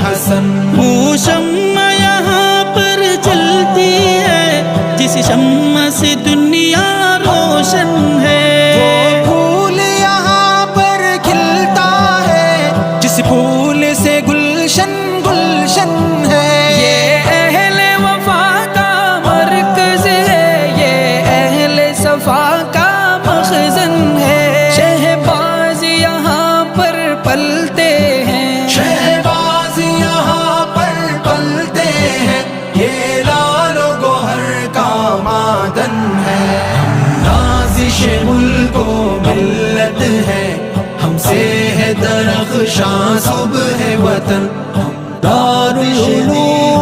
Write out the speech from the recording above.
حسن. وہ شمع یہاں پر چلتی ہے جس شمع سے دنیا روشن ہے. وہ پھول یہاں پر کھلتا ہے جس پھول سے گلشن گلشن ہے. یہ اہل وفا کا مرکز ہے، یہ اہل صفا کا مخزن ہے. شہباز یہاں پر پلتے ہیں، شہباز یہاں پر پلتے ہیں، یہ لال و گوہر کا معدن ہے. ہم نازش ملک و ملت ہے، ہم سے ہے درخشاں صبح وطن. ہم دارالعلوم